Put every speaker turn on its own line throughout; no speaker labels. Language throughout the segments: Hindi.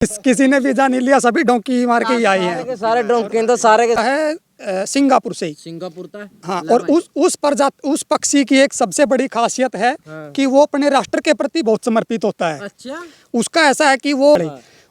किसी ने वीजा नहीं लिया, सभी डोंकी मार के ही आए हैं।
सारे डोंकी तो सारे के
है सिंगापुर से ही।
सिंगापुर था।
हाँ, और उस पक्षी की एक सबसे बड़ी खासियत है कि वो अपने राष्ट्र के प्रति बहुत समर्पित होता है।
अच्छा,
उसका ऐसा है कि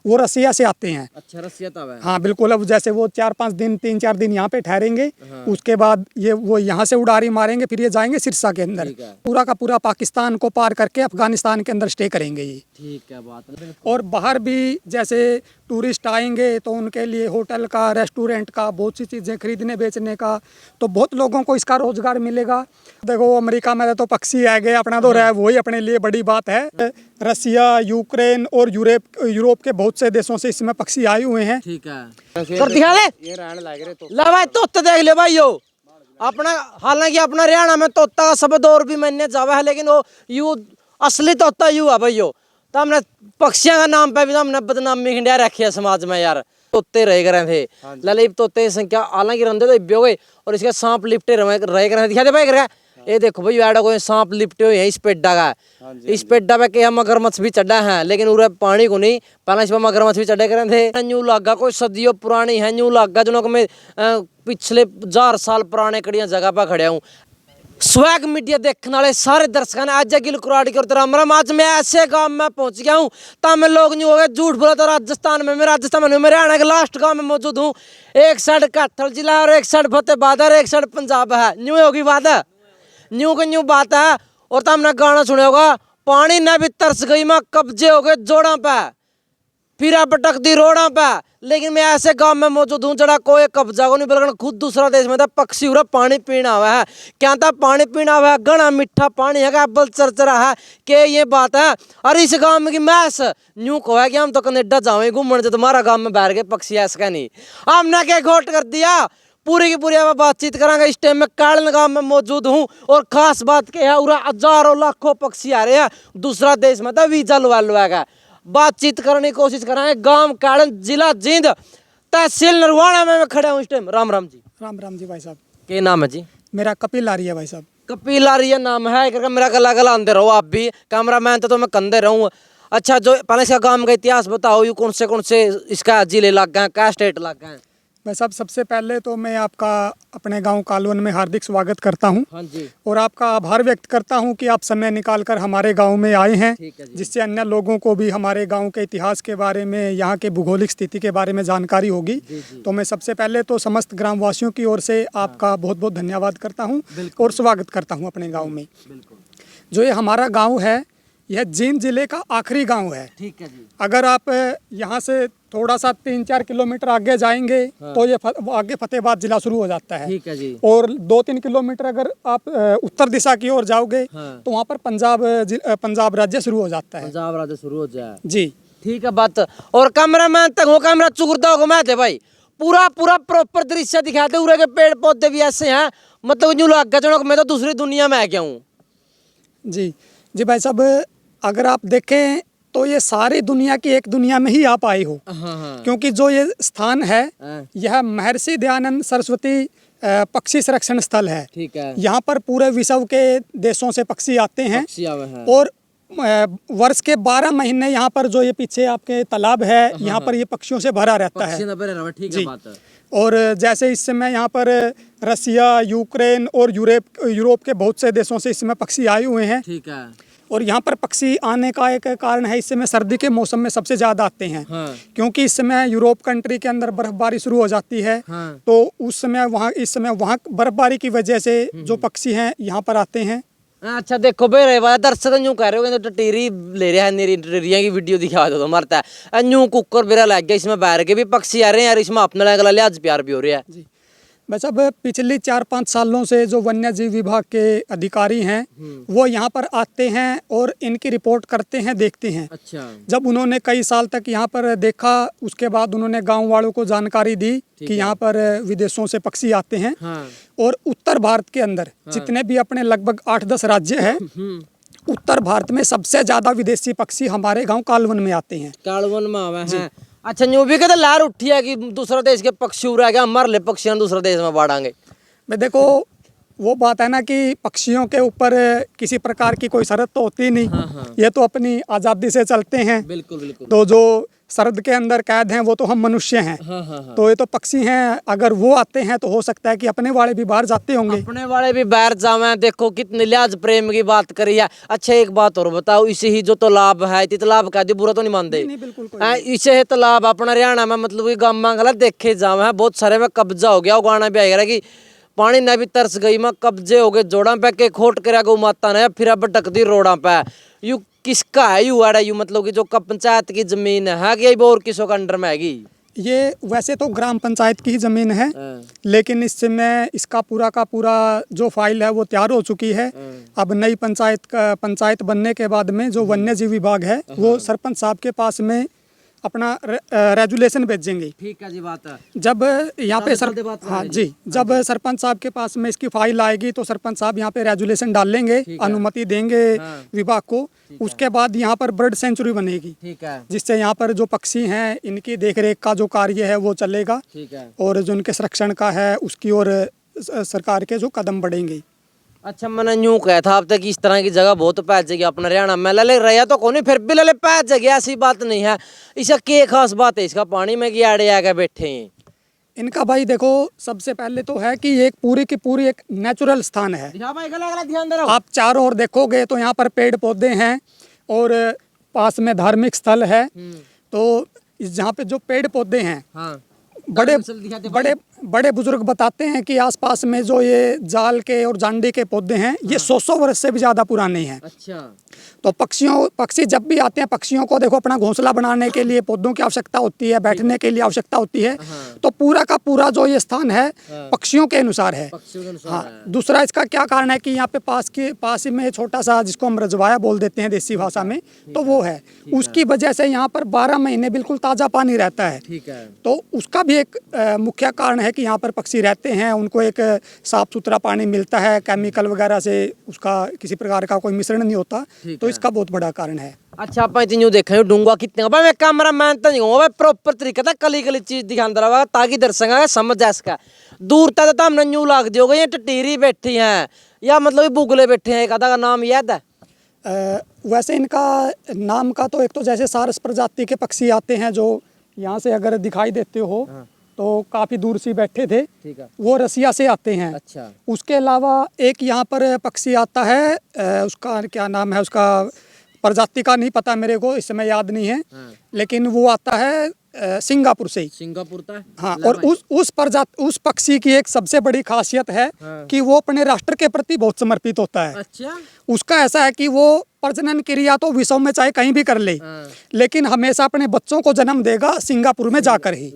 वो रसिया से आते हैं।
अच्छा, रसिया तब है।
हाँ बिल्कुल। अब जैसे वो 4-5 दिन 3-4 दिन यहाँ पे ठहरेंगे, उसके बाद वो यहाँ से उड़ारी मारेंगे, फिर ये जाएंगे सिरसा के अंदर, पूरा का पूरा पाकिस्तान को पार करके अफगानिस्तान के अंदर स्टे करेंगे ये।
ठीक है बात है।
और बाहर भी जैसे टूरिस्ट आएंगे तो उनके लिए होटल का, रेस्टोरेंट का, बहुत सी चीज़ें खरीदने बेचने का, तो बहुत लोगों को इसका रोजगार मिलेगा। देखो अमेरिका में तो पक्षी आ गए, अपना तो रहा, वही अपने लिए बड़ी बात है। रसिया, यूक्रेन और यूरोप के बहुत से देशों से इसमें पक्षी आए हुए हैं।
ठीक है, कर दिखा ले ये रहने लग रहे तो ला भाई, तोता देख ले भाई। यो अपना, हालांकि अपना हरियाणा में तोता का शब्द और भी मैंने जावा है, लेकिन वो यू असली तोता यू है भाई। यो तो हमने पक्षियों का नाम पे भी हमने बदनामी खिंडिया रखी है समाज में यार। तोते रह गए थे ललित तोते की संख्या हालांकि रंधे तो इब्बे हो गए, और इसके सांप लिपटे रह गए। दिखा दे भाई कर, ये देखो भाई ऐडा कोई सांप लिपटे हुए हैं इस पेड्डा का। इस पेड्डा पे के हम मगरमच्छ भी चढ़ा है, लेकिन उरे पानी को नहीं, पहले इस पर मगरमच्छ भी चढ़े करे थे। न्यू लागा कोई सदियों पुरानी है, न्यू लागा जो मैं पिछले 1000 साल पुराने कड़िया जगह पर खड़े हूँ। स्वैग मीडिया देखने वाले सारे दर्शकों ने आज गिल कुराड़ी करते राम। आज मैं ऐसे गांव में पहुंच गया हूं, तमिल लोग नहीं हो गए झूठ बोला तो राजस्थान में, मेरे हरियाणा के लास्ट गांव में मौजूद हूं। एक साइड कैथल जिला और एक साइड फतेहाबाद और एक साइड पंजाब है। न्यू होगी बात है, न्यू की न्यू बात है। और तुमने गाना सुने होगा, पानी ने भी तरस गई, मैं कब्जे हो गए जोड़ा पे, फिर भटक दी रोड़ा पे। लेकिन मैं ऐसे गांव में मौजूद हूँ जरा कोई कब्जा को नहीं, बल्कि खुद दूसरा देश में था पक्षी उरा पानी पीना हुआ है। क्या था पानी पीना हुआ है, घना मीठा पानी है, बल चरचरा है कि ये बात है। और इस गांव में की मैस न्यू को है कि हम तो कनेडा जावे घूमने, जो तुम्हारा गांव में बैठ गए पक्षी ऐसा नहीं। हमने क्या घोट कर दिया, पूरी की पूरी बातचीत करांगे। इस टाइम में कालन गांव में मौजूद हूँ, और खास बात क्या है, उरा हजारों लाखों पक्षी आ रहे हैं दूसरा देश में, तो वीजा लुआ बातचीत करने की कोशिश कराएं। गांव कालन, जिला जींद, तहसील नरवाना में मैं खड़ा हूँ इस टाइम। राम राम जी।
राम जी भाई साहब।
क्या नाम है जी?
मेरा कपिल आर्य भाई साहब।
कपिल आर्य नाम है, करके मेरा गला गला अंदर रहो आप भी, कैमरा मैन तो मैं कंधे रहूँ। अच्छा, जो पहले इसका गांव का इतिहास बताओ, यू कौन से इसका जिले लग गए, क्या स्टेट लग गए?
भाई साहब सबसे पहले तो मैं आपका अपने गांव कालवन में हार्दिक स्वागत करता हूं।
हाँ जी।
और आपका आभार व्यक्त करता हूं कि आप समय निकालकर हमारे गांव में आए हैं, जिससे अन्य लोगों को भी हमारे गांव के इतिहास के बारे में, यहाँ के भूगोलिक स्थिति के बारे में जानकारी होगी। तो मैं सबसे पहले तो समस्त ग्रामवासियों की ओर से आपका बहुत बहुत धन्यवाद करता हूँ और स्वागत करता हूँ अपने गाँव में। जो ये हमारा गाँव है, यह जींद जिले का आखिरी गांव है।
ठीक है जी।
अगर आप यहाँ से थोड़ा सा 3-4 किलोमीटर आगे जाएंगे तो ये आगे फतेहाबाद जिला शुरू हो जाता है।
ठीक है जी।
और 2-3 किलोमीटर अगर आप उत्तर दिशा की ओर जाओगे तो वहाँ पर पंजाब राज्य शुरू हो जाता है।
पंजाब राज्य शुरू हो जाए
जी।
ठीक है बात। और कैमरा मैन तक हो, कैमरा चुकरदा हो मैं थे भाई, पूरा प्रॉपर दृश्य दिखाते। उरे के पेड़ पौधे भी ऐसे हैं, मतलब यूँ लग गया मैं तो दूसरी दुनिया में आ गया हूँ।
जी भाई साहब, अगर आप देखें तो ये सारी दुनिया की एक दुनिया में ही आप आए हो। क्योंकि जो ये स्थान है यह महर्षि दयानंद सरस्वती पक्षी संरक्षण स्थल है।
ठीक है।
यहाँ पर पूरे विश्व के देशों से पक्षी आते हैं, और वर्ष के 12 महीने यहाँ पर जो ये पीछे आपके तालाब है, यहाँ पर ये पक्षियों से भरा रहता है।
ठीक है बात है।
और जैसे इस समय यहाँ पर रसिया, यूक्रेन और यूरोप के बहुत से देशों से इस समय पक्षी आए हुए हैं।
ठीक है।
और यहाँ पर पक्षी आने का एक कारण है, इस समय सर्दी के मौसम में सबसे ज़्यादा आते हैं। क्योंकि इस समय यूरोप कंट्री के अंदर बर्फबारी शुरू हो जाती है। तो इस समय वहाँ बर्फबारी की वजह से जो पक्षी हैं यहाँ पर आते हैं।
अच्छा देखो भाई, दर्शक यूँ कह रहे हो तो टीरी ले रहा है, टीरिया की वीडियो दिखा दो तो मरता है। यूँ कुकर बेरा लग गया, इसमें बाहर के भी पक्षी आ रहे हैं यार, इसमें अपने लगा लिहाज प्यार भी हो रहा है जी।
बस अब पिछले 4-5 सालों से जो वन्य जीव विभाग के अधिकारी हैं वो यहाँ पर आते हैं और इनकी रिपोर्ट करते हैं, देखते हैं।
अच्छा। जब
उन्होंने कई साल तक यहाँ पर देखा, उसके बाद उन्होंने गांव वालों को जानकारी दी कि यहाँ पर विदेशों से पक्षी आते हैं। और उत्तर भारत के अंदर जितने भी अपने लगभग 8-10 राज्य हैं, उत्तर भारत में सबसे ज्यादा विदेशी पक्षी हमारे गाँव कालवन में आते हैं।
कालवन में आवे हैं। अच्छा, न्यू भी कहते लहर उठी है कि दूसरा देश के पक्षी उड़ा गया, मर ले पक्षियां दूसरे देश में बाढ़ांगे।
मैं देखो वो बात है ना कि पक्षियों के ऊपर किसी प्रकार की कोई शर्त तो होती नहीं। ये तो अपनी आज़ादी से चलते हैं।
बिल्कुल बिल्कुल।
तो जो सर्द के अंदर कैद हैं वो तो हम मनुष्य हैं।
हाँ हाँ हाँ।
तो ये तो पक्षी हैं, अगर वो आते हैं तो हो सकता है कि अपने वाले भी बाहर जाते होंगे।
अपने वाले भी बाहर जावे, देखो कितने लिहाज प्रेम की बात करी है। अच्छा एक बात और बताओ, इसे ही जो तालाब है, तालाब का दी बुरा तो नहीं मानते?
नहीं बिल्कुल कोई
हाँ, इसे है तालाब अपना हरियाणा में, मतलब कि गाँव में गलत देखे जावे है, बहुत सारे में कब्जा हो गया। वो गाना भी आएगा कि पानी ने भी तरस गई में कब्जे हो गए जोड़ा पे के खोट कर गौ माता ने फिर अब टकदी रोड़ा पे। यू किसका है यू आड़ा यू, मतलब कि जो पंचायत की जमीन है कि और किसों का अंडर में हैगी?
ये वैसे तो ग्राम पंचायत की ही ज़मीन है, लेकिन इस समय इसका पूरा का पूरा जो फाइल है वो तैयार हो चुकी है। अब नई पंचायत बनने के बाद में जो वन्य जीव विभाग है वो सरपंच साहब के पास में अपना रेजुलेशन भेजेंगे।
ठीक है जी, बात है।
जब यहाँ पे हाँ जी, जब
हाँ
सरपंच साहब के पास में इसकी फाइल आएगी तो सरपंच साहब यहाँ पे रेजुलेशन डाल लेंगे, अनुमति देंगे विभाग को। उसके बाद यहाँ पर बर्ड सेंचुरी बनेगी,
ठीक है,
जिससे यहाँ पर जो पक्षी हैं इनकी देखरेख का जो कार्य है वो चलेगा,
ठीक है।
और जो इनके संरक्षण का है उसकी ओर सरकार के जो कदम बढ़ेंगे।
अच्छा मैंने यूं कहा था अब तक इस तरह की जगह बहुत पैच जगह अपना हरियाणा में, लले रहा तो कौन फिर भी लले पैच जगह, ऐसी बात नहीं है। इसका क्या खास बात है इसका पानी में कि आड़े आके बैठे हैं?
इनका भाई देखो, सबसे पहले तो है कि ये एक पूरी की पूरी एक नेचुरल स्थान है। आप चारों ओर देखोगे तो यहाँ पर पेड़ पौधे हैं और पास में धार्मिक स्थल है। तो जहाँ पे जो पेड़ पौधे हैं,
हाँ।
बड़े बड़े बड़े बुजुर्ग बताते हैं कि आसपास में जो ये जाल के और जांडी के पौधे हैं ये 100 वर्ष से भी ज़्यादा पुराने हैं।
अच्छा।
तो पक्षी जब भी आते हैं, पक्षियों को देखो अपना घोंसला बनाने के लिए पौधों की आवश्यकता होती है, बैठने के लिए आवश्यकता होती है। तो पूरा का पूरा जो ये स्थान है पक्षियों के अनुसार है। हाँ, दूसरा इसका क्या कारण है कि यहाँ पे पास ही में छोटा सा, जिसको हम रजवाया बोल देते हैं देसी भाषा में, तो वो है। उसकी वजह से यहाँ पर 12 महीने बिल्कुल ताज़ा पानी रहता है।
ठीक है।
तो उसका भी एक मुख्य कारण है कि यहाँ पर पक्षी रहते हैं, उनको एक साफ सुथरा पानी मिलता है, केमिकल वगैरह से उसका किसी प्रकार का कोई मिश्रण नहीं होता। तो इसका बहुत बड़ा कारण है।
अच्छा आप इतनी देखें डूंगा कितने भाई, मैं कैमरा मैन तो नहीं हूँ, प्रॉपर तरीके से कली कली चीज दिखाता रहा ताकि दर्शक समझ जाए इसका। दूर तक तो हमने न्यू लाग दियोगे, ये टटीरी बैठी हैं या मतलब बुगले बैठे हैं, एक आधा का नाम याद है?
वैसे इनका नाम का तो एक तो जैसे सारस प्रजाति के पक्षी आते हैं जो यहाँ से अगर दिखाई देते हो तो काफ़ी दूर से बैठे थे,
ठीक है।
वो रसिया से आते हैं।
अच्छा।
उसके अलावा एक यहाँ पर पक्षी आता है, उसका क्या नाम है, उसका प्रजाति का नहीं पता मेरे को, इस समय याद नहीं है। लेकिन वो आता है सिंगापुर से ही।
सिंगापुर था।
हाँ, और उस पक्षी की एक सबसे बड़ी खासियत है कि वो अपने राष्ट्र के प्रति बहुत समर्पित होता है।
अच्छा।
उसका ऐसा है कि वो प्रजनन क्रिया तो विश्व में चाहे कहीं भी कर ले, लेकिन हमेशा अपने बच्चों को जन्म देगा सिंगापुर में जाकर ही।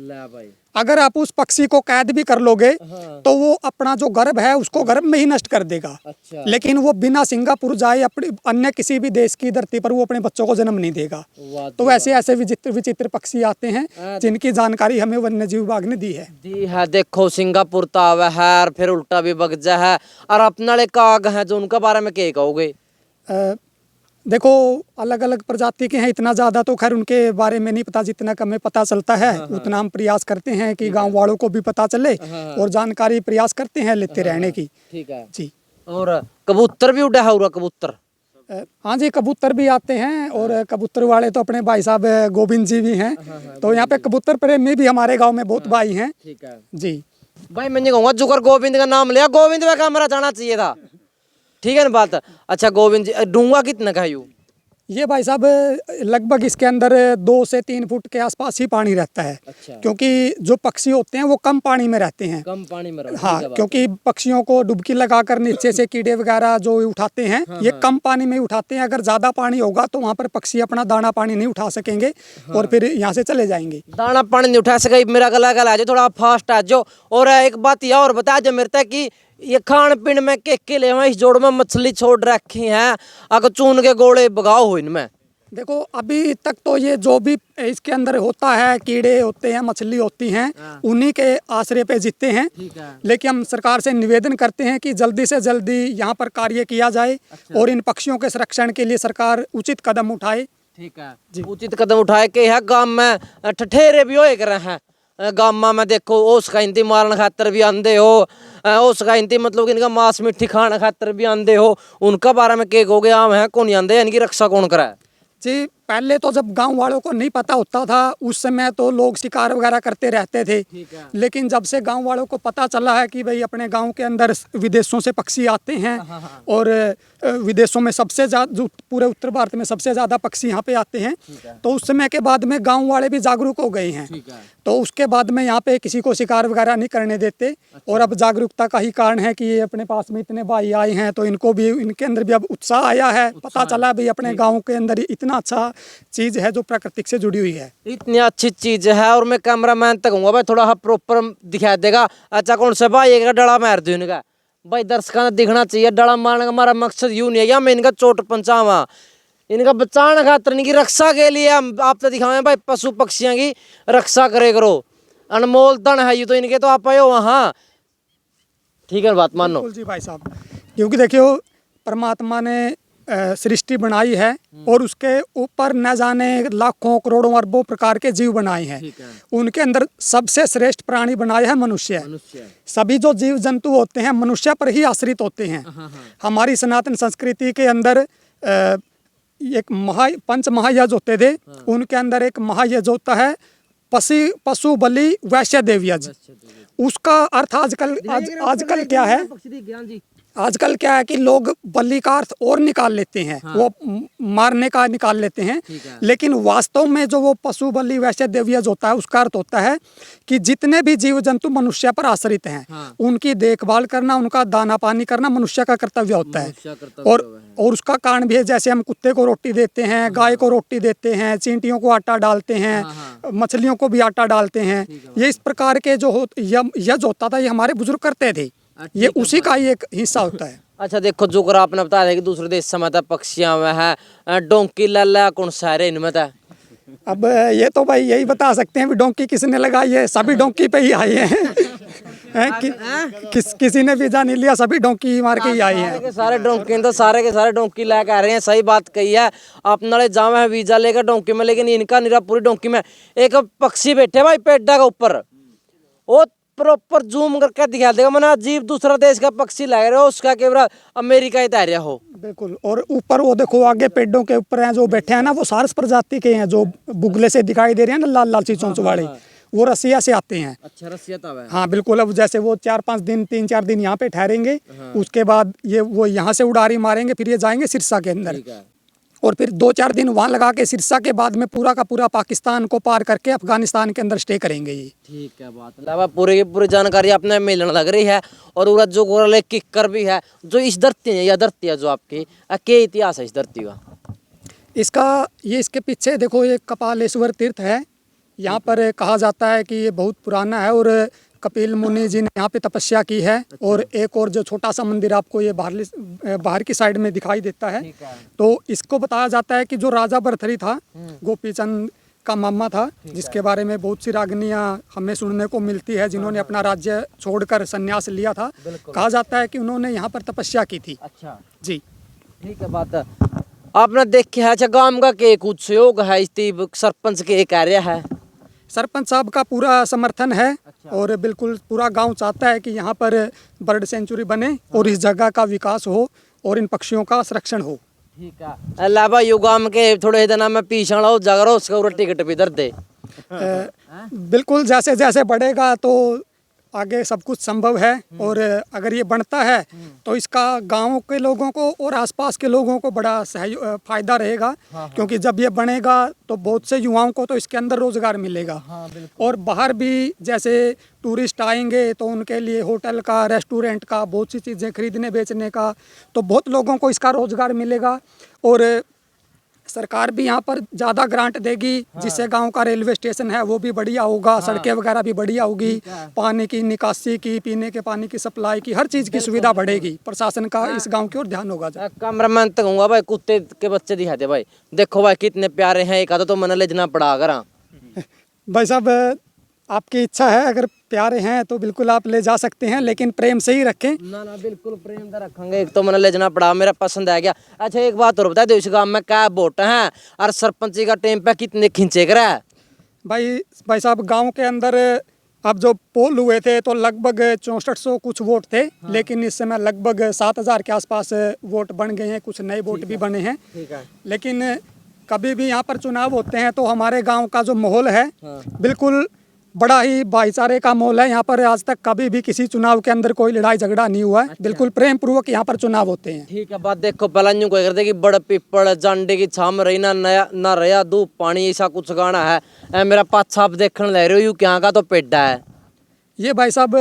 अगर आप उस पक्षी को कैद भी कर लोगे तो वो अपना जो गर्भ है उसको गर्भ में ही नष्ट कर देगा।
अच्छा।
लेकिन वो बिना सिंगापुर जाए अपने अन्य किसी भी देश की धरती पर वो अपने बच्चों को जन्म नहीं देगा। तो वैसे ऐसे विचित्र विचित्र पक्षी आते हैं जिनकी जानकारी हमें वन्य जीव विभाग ने दी है।
देखो सिंगापुर तो आवा है, फिर उल्टा भी बगजा है, और अपना काग है जो उनके बारे में क्या कहोगे?
देखो अलग अलग प्रजाति के हैं, इतना ज़्यादा तो खैर उनके बारे में नहीं पता, जितना हमें पता चलता है उतना हम प्रयास करते हैं कि गांव वालों को भी पता चले और जानकारी प्रयास करते हैं लेते रहने की।
ठीक है
जी।
और कबूतर भी उड़ा हुआ? कबूतर?
हाँ जी, कबूतर भी आते हैं, और कबूतर वाले तो अपने भाई साहब गोविंद जी भी हैं। तो यहाँ पे कबूतर प्रेमी भी हमारे गाँव में बहुत भाई हैं।
ठीक है
जी
भाई, मैं कहूँगा जुकर गोविंद का नाम लिया, गोविंद का कैमरा जाना चाहिए था, ठीक है ना बात? अच्छा गोविंद जी, डूंगा कितना का
ये भाई साहब लगभग इसके अंदर 2 से 3 फुट के आसपास ही पानी रहता है।
अच्छा।
क्योंकि जो पक्षी होते हैं वो कम पानी में रहते हैं।
कम पानी में रहते हैं।
हाँ, क्योंकि पक्षियों को डुबकी लगाकर नीचे से कीड़े वगैरह जो उठाते हैं ये कम पानी में उठाते हैं। अगर ज़्यादा पानी होगा तो वहाँ पर पक्षी अपना दाना पानी नहीं उठा सकेंगे और फिर यहाँ से चले जाएंगे।
दाना पानी नहीं उठा सके, मेरा गला आ जाओ, थोड़ा फास्ट आ जाओ। और एक बात यह और बता जो मेरे तक कि ये खान पीन में के ले इस जोड़ में मछली छोड़ रखी हैं, अगर चून के गोले बगाओ हो इनमें।
देखो अभी तक तो ये जो भी इसके अंदर होता है, कीड़े होते हैं, मछली होती हैं, उन्हीं के आश्रय पे जीते हैं। लेकिन हम सरकार से निवेदन करते हैं कि जल्दी से जल्दी यहाँ पर कार्य किया जाए और इन पक्षियों के संरक्षण के लिए सरकार उचित कदम उठाए।
ठीक है, उचित कदम उठाए के है। गाँव में ठठेरे भी हो रहे हैं, गाँव में देखो ओस का इंती मारने खातर भी आंदे हो, ओस का इंती मतलब कि इनका मांस मिट्टी खाने खातर भी आंदे हो, उनका बारे में के कहोगे? आम है कौन आंदे, इनकी रक्षा कौन कराए?
जी पहले तो जब गांव वालों को नहीं पता होता था उस समय तो लोग शिकार वगैरह करते रहते थे, लेकिन जब से गांव वालों को पता चला है कि भाई अपने गांव के अंदर विदेशों से पक्षी आते हैं और विदेशों में सबसे ज़्यादा, पूरे उत्तर भारत में सबसे ज़्यादा पक्षी यहाँ पे आते हैं, तो उस समय के बाद में गाँव वाले भी जागरूक हो गए हैं। तो उसके बाद में यहाँ पे किसी को शिकार वगैरह नहीं करने देते। और अब जागरूकता का ही कारण है कि ये अपने पास में इतने भाई आए हैं तो इनको भी, इनके अंदर भी अब उत्साह आया है, पता चला भाई अपने गाँव के अंदर इतना अच्छा चीज़ है जो प्राकृतिक से जुड़ी हुई है।
इतनी अच्छी चीज है। और मैं कैमरामैन तक कहूँगा भाई थोड़ा हाँ प्रॉपर दिखा देगा। अच्छा कौन सा भाई एक डला मार दो इनका, भाई दर्शकों ने दिखना चाहिए। डला मारने का हमारा मकसद यूँ नहीं है कि मैं इनका चोट पहुंचावा, इनका बचाने खातर, इनकी रक्षा के लिए हम आप तो दिखावे भाई पशु पक्षियों की रक्षा करे करो। अनमोल धन है ये तो इनके, तो आप आयो वहाँ, ठीक है बात मानो।
बिल्कुल जी भाई साहब, क्योंकि देखियो परमात्मा ने सृष्टि बनाई है और उसके ऊपर न जाने लाखों करोड़ों अरबों प्रकार के जीव बनाए हैं। उनके अंदर सबसे श्रेष्ठ प्राणी बनाया है मनुष्य। सभी जो जीव जंतु होते हैं मनुष्य पर ही आश्रित होते हैं। हमारी सनातन संस्कृति के अंदर एक पंच महायज्ञ होते थे, उनके अंदर एक महायज्ञ होता है पशु बलि वैश्य देव यज्ञ। उसका अर्थ आजकल क्या है, आजकल क्या है कि लोग बलि का अर्थ और निकाल लेते हैं, वो मारने का निकाल लेते हैं, लेकिन वास्तव में जो वो पशु बलि वैश्य देव यज्ञ होता है उसका अर्थ होता है कि जितने भी जीव जंतु मनुष्य पर आश्रित हैं उनकी देखभाल करना, उनका दाना पानी करना मनुष्य का कर्तव्य होता है। और उसका कारण भी है, जैसे हम कुत्ते को रोटी देते हैं, गाय को रोटी देते हैं, चींटियों को आटा डालते हैं, मछलियों को भी आटा डालते हैं। ये इस प्रकार के जो यज्ञ होता था ये हमारे बुजुर्ग करते थे, ये उसी का ही एक हिस्सा होता है।
अच्छा देखो जो कर आपने बताया कि दूसरे देश से मतलब पक्षियां में है, डोंकी लल्ला कौन सा है इनमें था?
अब ये तो भाई यही बता सकते हैं भी डोंकी किसने लगाई है, सभी डोंकी पे ही आए हैं। किसी ने वीजा नहीं लिया, सभी डोंकी मार के ही आए हैं।
सारे डोंकी तो सारे के सारे डोंकी लेकर आ रहे हैं। सही बात कही है अपने जावे है वीजा लेकर डोंकी में, लेकिन इनका निरा पूरी डोंकी में। एक पक्षी बैठे भाई पेड्डा का ऊपर, वो प्रॉपर जूम करके दिखा देगा, मैंने अजीब दूसरा देश का पक्षी लग रहा हो, उसका केवल अमेरिका ही तैयार हो।
बिल्कुल। और ऊपर वो देखो आगे पेड़ों के ऊपर हैं जो बैठे हैं ना, वो सारस प्रजाति के हैं, जो बुगले से दिखाई दे रहे हैं ना, लाल लाल सी चोंच वाले, वो रसिया से आते हैं।
अच्छा रसिया तो है।
हाँ बिल्कुल। अब जैसे वो 4-5 दिन 3-4 दिन यहाँ पे ठहरेंगे, उसके बाद वो यहाँ से उड़ारी मारेंगे, फिर ये जाएंगे सिरसा के अंदर, और फिर 2-4 दिन वहाँ लगा के सिरसा के बाद में पूरा का पूरा पाकिस्तान को पार करके अफगानिस्तान के अंदर स्टे करेंगे ये।
ठीक है बात, अलावा पूरी की पूरी जानकारी आपने मिलने लग रही है। और उरा जो गोरल किक्कर भी है जो इस धरती है, या धरती है जो आपकी, क्या इतिहास है इस धरती का?
इसके पीछे देखो ये कपालेश्वर तीर्थ है, यहाँ पर कहा जाता है कि ये बहुत पुराना है और कपिल मुनि जी ने यहाँ पे तपस्या की है। और एक और जो छोटा सा मंदिर आपको ये बाहर की साइड में दिखाई देता है, तो इसको बताया जाता है कि जो राजा भरथरी था, गोपी चंद का मामा था, जिसके बारे में बहुत सी रागनियाँ हमें सुनने को मिलती है, जिन्होंने अपना राज्य छोड़कर संन्यास लिया था। कहा जाता है कि उन्होंने यहाँ पर तपस्या की थी। अच्छा जी, ठीक है
बात है। आपने देखे है अच्छा गाँव का के कुछ सहयोग है, इस सरपंच के कार्य है?
सरपंच साहब का पूरा समर्थन है। अच्छा। और बिल्कुल पूरा गांव चाहता है कि यहाँ पर बर्ड सेंचुरी बने और इस जगह का विकास हो और इन पक्षियों का संरक्षण हो।
ठीक है। अल्लाह भाई यो गांव के थोड़े दिन में पीछे लो जगह उसका टिकट भी दर दे।
बिल्कुल, जैसे जैसे बढ़ेगा तो आगे सब कुछ संभव है। और अगर ये बनता है तो इसका गांव के लोगों को और आसपास के लोगों को बड़ा फायदा रहेगा। क्योंकि जब ये बनेगा तो बहुत से युवाओं को तो इसके अंदर रोजगार मिलेगा। और बाहर भी जैसे टूरिस्ट आएंगे तो उनके लिए होटल का, रेस्टोरेंट का, बहुत सी चीज़ें खरीदने बेचने का, तो बहुत लोगों को इसका रोजगार मिलेगा। और सरकार भी यहाँ पर ज़्यादा ग्रांट देगी, जिससे गांव का रेलवे स्टेशन है वो भी बढ़िया होगा, सड़कें वगैरह भी बढ़िया होगी, पानी की निकासी की, पीने के पानी की सप्लाई की, हर चीज़ की सुविधा बढ़ेगी। प्रशासन का इस गांव की ओर ध्यान होगा।
कैमरामैन तक कहूँगा भाई कुत्ते के बच्चे दिखा दे भाई, देखो भाई कितने प्यारे हैं। एक आधा तो मन ले जना पड़ा अगर
भाई साहब आपकी इच्छा है, अगर प्यारे हैं तो बिल्कुल आप ले जा सकते हैं, लेकिन प्रेम से ही रखें।
ना बिल्कुल प्रेम से रखेंगे। एक तो मैंने ले जाना पड़ा, मेरा पसंद आ गया। अच्छा एक बात और बता दो, इस गांव में क्या वोट हैं और सरपंची का टाइम पे कितने खींचे करा?
भाई साहब गांव के अंदर अब जो पोल हुए थे तो लगभग 6400 कुछ वोट थे। लेकिन इस समय लगभग 7000 के आसपास वोट बन गए हैं, कुछ नए वोट भी बने हैं। लेकिन कभी भी यहाँ पर चुनाव होते हैं तो हमारे गांव का जो माहौल है
हाँ।
बिल्कुल बड़ा ही भाईचारे का माहौल है। यहाँ पर आज तक कभी भी किसी चुनाव के अंदर कोई लड़ाई झगड़ा नहीं हुआ है। बिल्कुल प्रेम पूर्वक यहाँ पर चुनाव होते हैं।
ठीक है, बात देखो पहला यूं कह करते कि बड़ पिपड़ जांडे की छाम रही ना नया ना रहा धूप पानी ऐसा कुछ गाना है। मेरा पाछा आप देखने ले रहे हो यूं क्या का तो पेड्डा है।
ये भाई साहब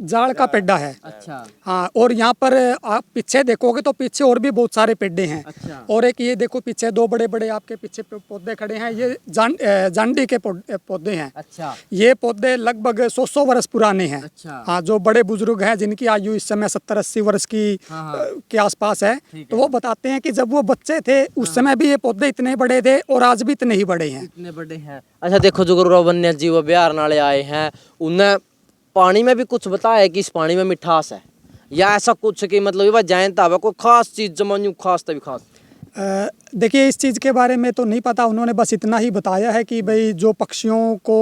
जाड़ का पेड्डा है।
अच्छा
हाँ, और यहाँ पर आप पीछे देखोगे तो पीछे और भी बहुत सारे पेड्डे हैं।
अच्छा।
और एक ये देखो पीछे दो बड़े बड़े आपके पीछे पौधे खड़े हैं, ये जांडी के पौधे हैं।
अच्छा
ये पौधे लगभग 100 वर्ष पुराने हैं।
अच्छा।
हाँ, जो बड़े बुजुर्ग हैं जिनकी आयु इस समय 70-80 वर्ष की के आसपास है, तो वो बताते हैं कि जब वो बच्चे थे उस समय भी ये पौधे इतने बड़े थे और आज भी इतने ही बड़े हैं।
इतने बड़े हैं। अच्छा देखो जो वन्य जीव अभ्यारण्य वाले आए हैं उन्हें पानी में भी कुछ बताया कि इस पानी में मिठास है या ऐसा कुछ कि मतलब ये बात जानता है कोई खास चीज जमानू खास तभी खास।
देखिए इस चीज़ के बारे में तो नहीं पता, उन्होंने बस इतना ही बताया है कि भाई जो पक्षियों को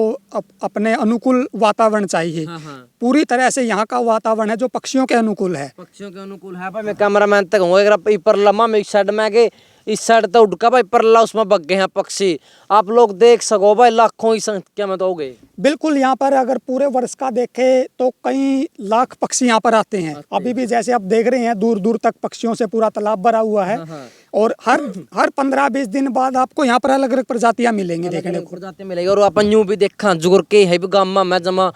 अपने अनुकूल वातावरण चाहिए।
हाँ।
पूरी तरह से यहाँ का वातावरण है जो पक्षियों के अनुकूल है।
पक्षियों के अनुकूल है भाई। मैं कैमरामैन तक हूँ अगर पर लम्बा में इस साइड में के इस साइड तो उड़का भाई परला उसमें बग गए हैं पक्षी। आप लोग देख सको भाई लाखों की संख्या में तो हो गए।
बिल्कुल, यहाँ पर अगर पूरे वर्ष का देखे तो कई लाख पक्षी यहाँ पर आते हैं। अभी भी जैसे आप देख रहे हैं दूर दूर तक पक्षियों से पूरा तालाब भरा हुआ है। और हर 15-20 दिन बाद आपको यहाँ पर अलग अलग प्रजातियां मिलेंगी देखने को।
प्रजातियां मिलेगी। और अपन यूं भी देखा जुगर के है भी गामा में जमा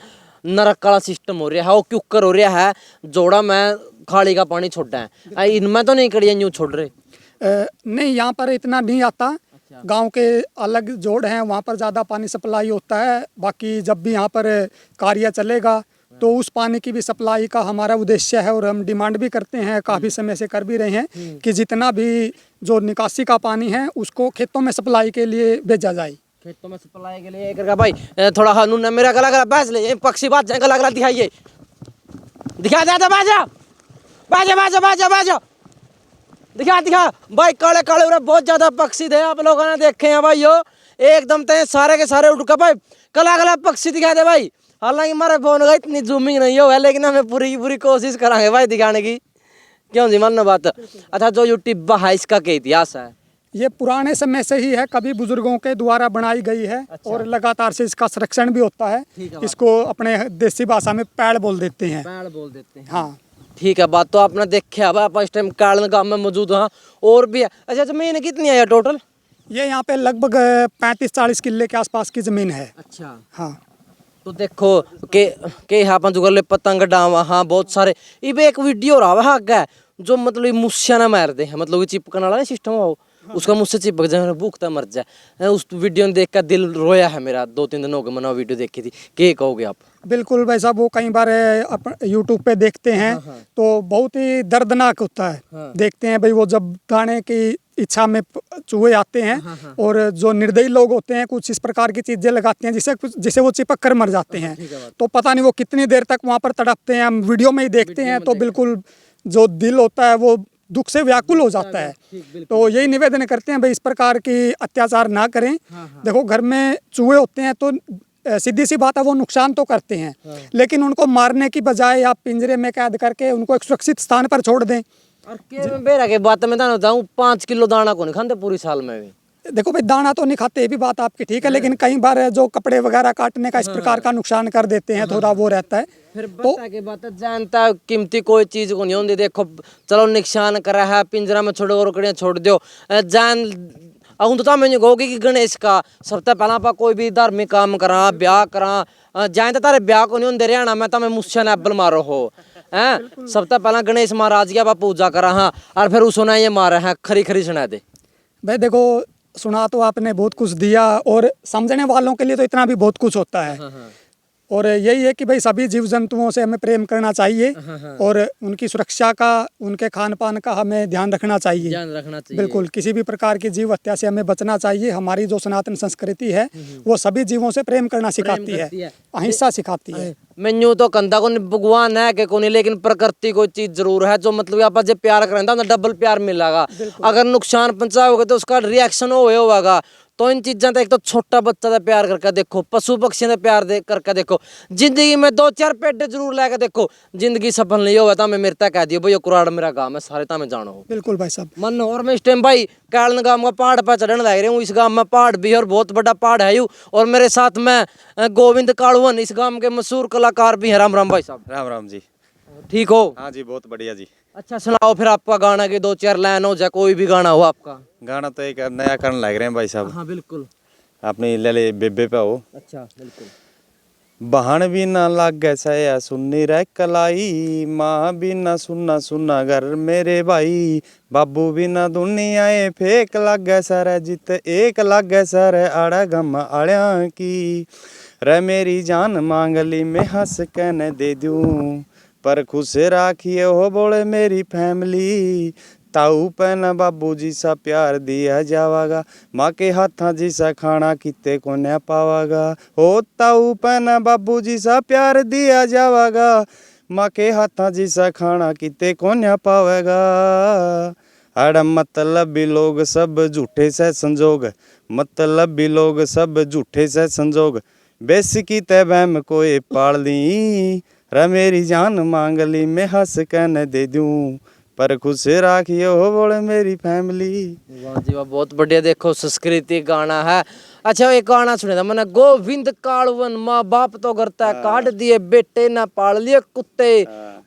नरक वाला सिस्टम हो रहा है, वो क्यूकर हो रहा है, जोड़ा में खाड़ी का पानी छोड़ा है। इनमें तो नहीं कड़िया यूं छोड़ रहे।
नहीं, यहाँ पर इतना नहीं आता। गांव के अलग जोड़ हैं, वहाँ पर ज़्यादा पानी सप्लाई होता है। बाकी जब भी यहाँ पर कार्य चलेगा तो उस पानी की भी सप्लाई का हमारा उद्देश्य है और हम डिमांड भी करते हैं, काफ़ी समय से कर भी रहे हैं कि जितना भी जो निकासी का पानी है उसको खेतों में सप्लाई के लिए भेजा जाए।
खेतों में सप्लाई के लिए करके भाई थोड़ा हनून मेरा गला गला बैठ ले पक्षी बात जाए गला गला दिखाइए दिखा दे बाजा बाजा बाजा बाजा बाजा दिखा भाई काले काले उरे बहुत ज्यादा पक्षी थे आप लोगों ने देखे हैं भाई। यो एकदम ते सारे के सारे उड़ का भाई कला कला पक्षी दिखा दे भाई। हालांकि हमारे फोन का इतनी जूमिंग नहीं हो है लेकिन हमें पूरी की पूरी कोशिश करांगे भाई दिखाने की। क्यों जी मानना बात। अच्छा जो ये टिब्बा है इसका क्या इतिहास है?
ये पुराने समय से ही है, कभी बुजुर्गों के द्वारा बनाई गई है। अच्छा। और लगातार से इसका संरक्षण भी होता है। इसको अपने देसी भाषा में पैड़ बोल देते हैं।
पैड़ बोल देते हैं।
हाँ
ठीक है बात तो आपने देखा है आप इस टाइम कालन गांव में मौजूद हैं और भी है। अच्छा जमीन कितनी है टोटल? ये
यहाँ पे लगभग 35-40 किले के आसपास की जमीन है।
अच्छा
हाँ
तो देखो के यहाँ पर जुगले पतंग डावा हाँ बहुत सारे इबे एक वीडियो रहा है जो मतलब मुस्या ना मार दे मतलब चिपकने वाला सिस्टम हो उसका मुझसे चिपक जाए भूखता मर जाए। उस वीडियो देख कर दिल रोया है मेरा। 2-3 दिन हो गए मैंने वीडियो देखी थी। क्या कहोगे आप?
बिल्कुल भाई साहब, वो कई बार यूट्यूब पे देखते हैं तो बहुत ही दर्दनाक होता है। देखते हैं भाई वो जब दाने की इच्छा में चूहे आते हैं और जो निर्दयी लोग होते हैं कुछ इस प्रकार की चीजें लगाते हैं जिसे वो चिपक कर मर जाते हैं। तो पता नहीं वो कितनी देर तक वहाँ पर तड़पते हैं। हम वीडियो में ही देखते हैं तो बिल्कुल जो दिल होता है वो दुख से व्याकुल हो जाता है। तो यही निवेदन करते हैं भाई इस प्रकार की अत्याचार ना करें। देखो घर में चूहे होते हैं तो सीधी सी बात है वो नुकसान तो करते हैं लेकिन उनको मारने की बजाय आप पिंजरे में कैद करके उनको एक सुरक्षित स्थान पर छोड़ दें।
और बेरा के बात में बताऊं 5 किलो दाना को नहीं खाते पूरी साल में भी।
देखो भाई दाना तो नहीं खाते, ये भी बात आपकी ठीक है लेकिन कई बार जो कपड़े वगैरह काटने का इस प्रकार का नुकसान कर देते हैं, थोड़ा वो रहता है।
फिर बता के बात जानता कीमती कोई चीज को नहीं होती। देखो चलो नुकसान कर रहा है पिंजरा में छोड़ो रोकड़ियाँ छोड़ दो जान अहूँ तो मैं कहोगी कि गणेश का सबसे पहला आप कोई भी धार्मिक काम करा ब्याह करा जाए तो तारे ब्याह को नहीं होंगे हरियाणा में तो मैं मुस्या ने एबल मारो हो हैं। सबसे पहला गणेश महाराज की आप पूजा करा हाँ और फिर उसने ये मारा है खरी खरी सुना दे।
भाई देखो सुना तो आपने बहुत कुछ दिया और समझने वालों के लिए तो इतना भी बहुत कुछ होता है। और यही है कि भाई सभी जीव जंतुओं से हमें प्रेम करना चाहिए और उनकी सुरक्षा का उनके खान पान का हमें ध्यान रखना चाहिए। बिल्कुल किसी भी प्रकार की जीव हत्या से हमें बचना चाहिए। हमारी जो सनातन संस्कृति है वो सभी जीवों से प्रेम करना सिखाती है, अहिंसा सिखाती है।
मैनू तो कंधा को भगवान है कि कोई लेकिन प्रकृति कोई चीज जरूर है जो मतलब आप जो प्यार करें डबल प्यार मिलेगा। अगर नुकसान पहुंचाओगे तो उसका रिएक्शन होगा तो इन चीज़ों का एक तो छोटा बच्चा का प्यार करके देखो, पशु पक्षियों का प्यार करके देखो, जिंदगी में 2-4 पेड़ जरूर लेके देखो, जिंदगी सफल नहीं होगा तो मैं मेरे तक कह दियो भाई कुराड़ मेरा गाँव है, सारे ता मैं जानो हो।
बिल्कुल भाई साहब।
मन और मैं इस टाइम भाई कैलन गांव का पहाड़ पर चढ़ने लग रही हूँ। इस गांव में पहाड़ भी है और बहुत बड़ा पहाड़ है यू, और मेरे साथ में गोविंद कालवन इस गांव के मशहूर कलाकार भी हैं। राम राम भाई साहब।
राम राम जी।
ठीक हो?
हाँ जी, बहुत बढ़िया जी।
अच्छा सुनाओ फिर आपका गाना की 2-4 लाइन हो जाए, कोई भी गाना हो आपका।
गाना तो एक नया करने लग रहे हैं भाई साहब।
हाँ बिल्कुल।
अपनी ले ले बेबे पे हो।
अच्छा बिल्कुल।
बहन भी ना लागे सया सुन्नी रे कलाई, माँ भी ना सुनना सुनना घर मेरे भाई, बाबू भी ना दुनियाए फेक लागे सर जित एक लागे सर आड़ा गम आड़िया की, रे मेरी जान मांगली में हंस के न दे दूं, पर खुश राखिए हो बोले मेरी फैमिली, ताऊ पैना बाबू जी सा प्यार दिया जावागा, माँ के हाथा जी सा खाना किते को न पावागा, हो ताऊ पैना बाबू जी सा प्यार दिया जावागा, माँ के हाथा जी सा खाना किते को न पावेगा, अड़ मतलब भी लोग सब झूठे से संजोग, मतलब भी लोग सब झूठे से संजोग, बेस की तय वहम कोई पाल ली, रे मेरी जान मांगली मैं हंस के न दे दूं, पर खुश राखियो हो बोले मेरी फैमिली।
वाह जी वाह, बहुत बढ़िया। देखो संस्कृति गाना है। अच्छा एक गाना सुने था मैंने, गोविंद कालवन माँ बाप तो करता है, काट दिए बेटे ना पाल लिए कुत्ते,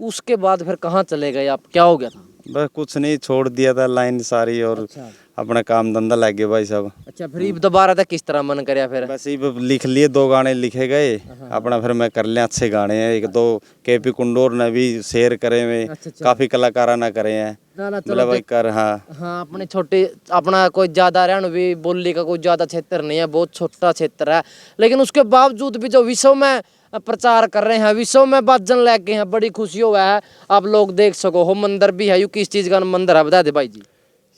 उसके बाद फिर कहाँ चले गए आप, क्या हो गया था?
बस कुछ नहीं, छोड़ दिया था लाइन सारी और
अच्छा।
अपना काम धंधा लग गया भाई साहब।
अच्छा फिर ये दोबारा था किस तरह मन करया फिर?
बस ये लिख लिए, 2 गाने लिखे गए अपना, फिर मैं कर लिया, अच्छे गाने हैं, 1-2 केपी कुंडोर ने भी शेयर करे हुए,
अच्छा।
काफी कलाकारा ना करे हैं,
ना ना चलो
मतलब भाई कर। हाँ
हाँ, अपने छोटे अपना कोई ज्यादा रहन भी बोली का कोई ज्यादा क्षेत्र नहीं है, बहुत छोटा क्षेत्र है, लेकिन उसके बावजूद भी जो विश्व में प्रचार कर रहे हैं, विश्व में भजन लेके हैं, बड़ी खुशी हुआ है। आप लोग देख सको हो, मंदिर भी है, यू किस चीज का मंदिर है बता दे भाई जी।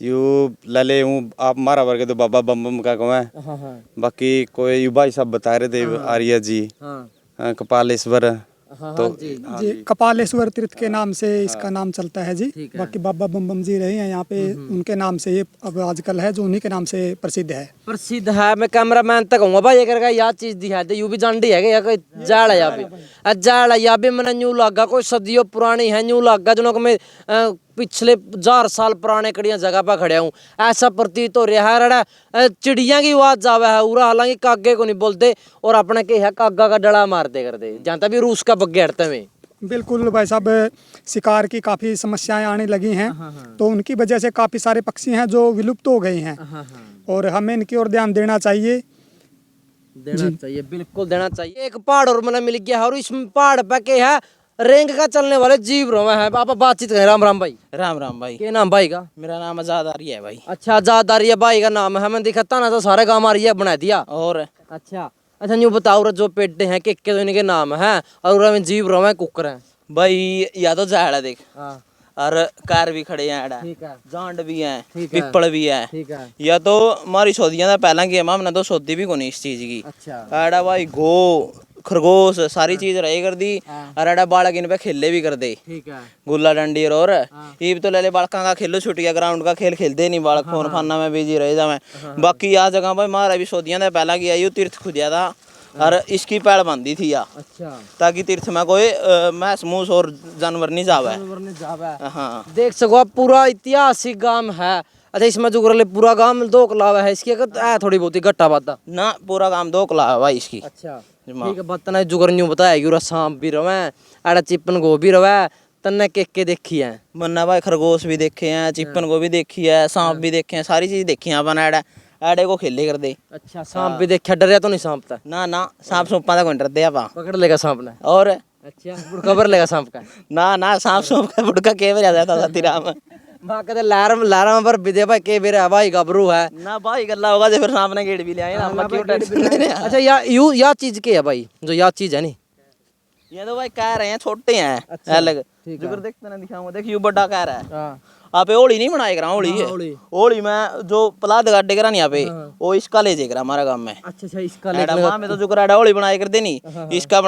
यू लले हूँ आप मारा वर्ग तो बाबा बम बम का कहूँ है।
हाँ हाँ
बाकी कोई यू भाई सब बता रहे थे, आर्या जी,
हाँ
कपालेश्वर,
हाँ
तो
जी।
जी कपालेश्वर तीर्थ के नाम से इसका नाम चलता है जी।
ठीक है।
बाकी बाबा बम बम जी रहे हैं यहाँ पे, उनके नाम से ये अब आजकल है, जो उन्हीं के नाम से प्रसिद्ध है।
प्रसिद्ध है। मैं कैमरामैन तक कहूँगा भाई, अगर याद चीज दिखा दे, यू भी जानती है या कोई जाड़ है यहाँ पे, जाड़ है यहाँ पे मैंने न्यू लागा, कोई सदियों पुरानी है न्यू लागा, जो मैं पिछले 1000 साल पुराने कड़िया जगह पर खड़े हूँ, ऐसा प्रतीत हो रहा है। रड़ा चिड़िया की आवाज जावे है उरा, हालांकि कागे को नहीं बोलते, और अपने के है कागा का डड़ा मारते करते, जानता भी रूस का बग्गे हटते में।
बिल्कुल भाई साहब, शिकार की काफ़ी समस्याएं आने लगी हैं, तो उनकी वजह से काफ़ी सारे पक्षी हैं जो विलुप्त हो गए हैं, और हमें इनकी ओर ध्यान देना चाहिए।
देना चाहिए, बिल्कुल देना चाहिए। एक पहाड़ और मैंने मिल गया है, और इस पहाड़ पे के है रेंग का चलने वाले जीव रहे हैं। आप बातचीत करें। राम राम भाई।
राम राम भाई।
क्या नाम भाई का?
मेरा नाम आजादारी है भाई।
अच्छा आजादारी है भाई का नाम है, मैं दिखाता ना तो सारे गाँव आ रही है बना दिया।
और
अच्छा अच्छा न्यू बताओ जो पेटे हैं के तो इनके नाम हैं, और उनमें जीव रहे हैं कुकर हैं
भाई या तो झाड़ देख,
हाँ
और कार भी खड़े हैं,
ठीक है
जांड भी है,
ठीक है।
पिपल भी है,
ठीक है।
या तो हमारी सौदियां दा पहला गेम हमने तो सौदी भी कोनी इस चीज की।
अच्छा
एड़ा भाई गो खरगोश सारी चीज रही कर दी, और एड़ा बालक इन पे खेले भी कर दे,
ठीक है।
गुल्ला डंडी और ईब तो ले ले बालका का खेलो, छुट्टिया ग्राउंड का खेल खेलते नहीं बालक, फोन फाना में बिजी रह जा मैं। बाकी आ जगह भाई मारा भी सौदियां दा पहला गया यू तीर्थ खुदिया था, और इसकी पैड़ बांधी थी या
अच्छा
ताकि तीर्थ में कोई मैस मूस और जानवर नहीं जावे। हाँ
देख सको आप, पूरा ऐतिहासिक गांव है। अच्छा इसमें जो करले पूरा गांव 2 कलावा है इसकी, अगर थोड़ी बहुत ही घट्टा बाता
ना, पूरा काम 2 कला है भाई इसकी।
अच्छा ठीक है। बतना जुगर न्यू बताया कि सांप भी रवे, एड़ा चिपन गो भी रवे, तन्ने के देखी है
मन्ना भाई, खरगोश भी देखे हैं, चिपन को भी देखी है, सांप भी देखे हैं, सारी चीज देखी है अपन। एड़ा एड़े को खेले कर दे।
अच्छा सांप भी देखा, डरिया तो नहीं सांप था?
ना ना, सांप सूपा का कोई डरते आप
पकड़ लेगा सांप ने?
और
अच्छा खबर लेगा सांप का?
ना ना, सांप सूप का बुड़का के बेर आ जाता था तिरा में।
मां कहते लारम पर विदे भाई के बेर भाई गबरू है
ना भाई गल्ला होगा जो फिर सांप ने गेट भी ले आए ना, हम क्यों टेंशन ले रहे हैं।
अच्छा या चीज के है भाई, जो या चीज है नहीं?
ये तो भाई कह रहे हैं छोटे हैं अलग, जुगर देखते ना दिखाऊंगा, देख यू बड़ा कह रहा है, आपे होली नहीं बनाए करा होली है
होली।
होली में जो प्लाद गाडे करा नहीं आपे वो इसका ले जेकरा हमारा गांव में
अच्छा अच्छा इसका
एड़ा मां में तो जो कराड़ा होली बनाए कर दे नहीं इसका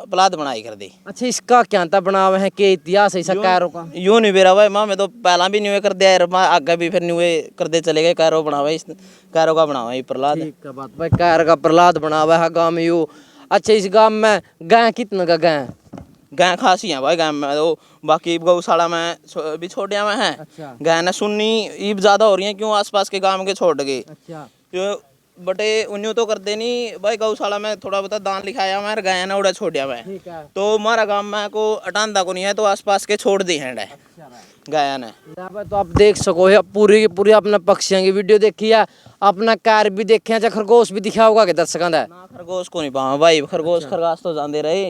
प्लाद बनाए कर दे
अच्छा इसका क्या था बनावा है के इतिहास है इसका कैरो का
यूं नहीं बेरा भाई मां में तो पहला भी न्यू कर दिया यार मां आगे भी फिर न्यू कर दे चले गए कैरो बनावा इस कैरो का बनावा ये प्रहलाद
ठीक है बात भाई कैर का प्रहलाद बनावा है गांव में यू अच्छा इस गांव में गाय कितना का गाय
गाय खासी है भाई गाय में तो बाकी गौशाला में भी छोड़िया में है
अच्छा
गाय ना सुननी ईब ज्यादा हो रही है क्यों आसपास के गांव के छोड़ गए
अच्छा
जो बटे उन्यों तो कर देनी भाई गौशाला में थोड़ा बहुत दान लिखाया मैं गाय ना उड़ा छोड़िया मैं
ठीक है
तो हमारा गांव में को अटांदा को नहीं है तो आसपास के छोड़ दी है गाया ने
तो आप देख सको है पूरी की पूरी अपना पक्षियों की वीडियो देखी है अपना कार भी देखे हैं खरगोश भी दिखा होगा के दर्शकों का
ना खरगोश को नहीं पावा भाई खरगोश खरगास तो जाते रहे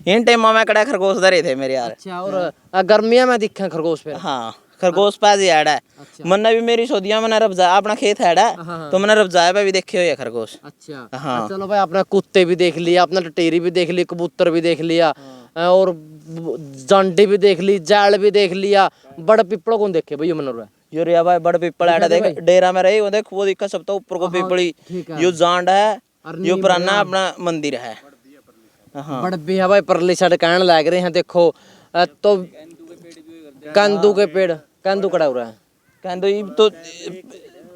इन टाइम में कड़ा खरगोश धरे थे मेरे यार
अच्छा और गर्मिया में दिखे खरगोश फिर
हाँ खरगोश पाजी ऐड है मन्ने भी मेरी सोदिया मैंने रबजा अपना खेत है तो मैंने रबजाया पे भी देखे हुए खरगोश
अच्छा
हाँ
चलो भाई अपना कुत्ते भी देख लिया अपना टटेरी भी देख ली कबूतर भी देख लिया और जांडी भी देख ली जाल भी देख लिया बड़ा पिपड़ा कौन देखे भैया मनोर
यो रिया भाई बड़ पिपल है देख डेरा में रही वो देख वो दिखा सब तो ऊपर को पिपली यो जांड है यो पुराना अपना मंदिर है हाँ
बड़ भी है भाई परली साइड कहने लग रहे हैं देखो तो कंदू के पेड़ कंदू कड़ा हो रहा है
कहंदो ये तो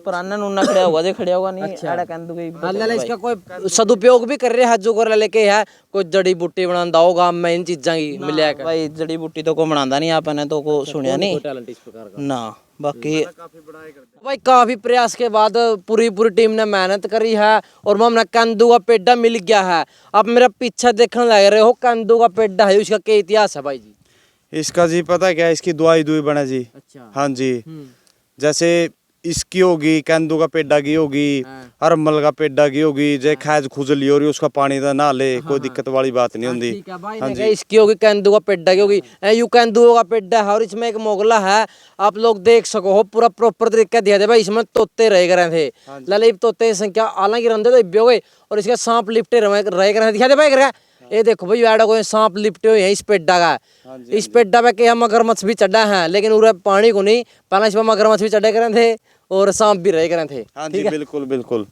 पुराना नूना खड़ा होगा जे खड़ा होगा नहीं आड़ा कहंदो के
अल्लाह इसका कोई सदुपयोग भी कर रहे हैं जो कर लेके है कोई जड़ी बूटी बनांदा होगा मैं इन चीजां की मिलया कर
भाई जड़ी बूटी तो को बनांदा नहीं आपने तो को सुनिया नहीं
टैलेंट इस प्रकार का
ना बाकी
भाई काफी प्रयास के बाद पूरी पूरी टीम ने मेहनत करी है और हमने कंदू का पेड़ा मिल गया है अब मेरा पीछे देखने लग रहे हो कंदू का पेड़ा है उसका क्या इतिहास है भाई जी
इसका जी पता क्या है, इसकी दुआई दुई बना जी।
अच्छा
हाँ जी, जैसे इसकी होगी केंदू का पेड़ा की होगी, अरमल का पेड़ा की होगी, जे खैज खुजली हो रही उसका पानी तो ना ले, कोई दिक्कत वाली बात नहीं होती।
ठीक है भाई ने इसकी होगी केंदू का पेड़ा की होगी यू केंदू का पेड़ा है और इसमें एक मोगला है आप लोग देख सको हो पूरा प्रॉपर तरीका दिया था भाई इसमें तोते रह गए थे ललित तोते की संख्या हालांकि रंधे तो इब्बे हो गए और इसके सांप लिपटे रह गए दिखा दे भाई कर ये देखो भाई ऐडा कोई सांप लिपटे हुए हैं इस पेड्डा का इस पेड्डा पे क्या मगरमच्छ भी चढ़ा है लेकिन उरे पानी को नहीं पहले इसमें मगरमच्छ भी चढ़े करे थे और सांप भी रहे करे थे।
हाँ जी बिल्कुल बिल्कुल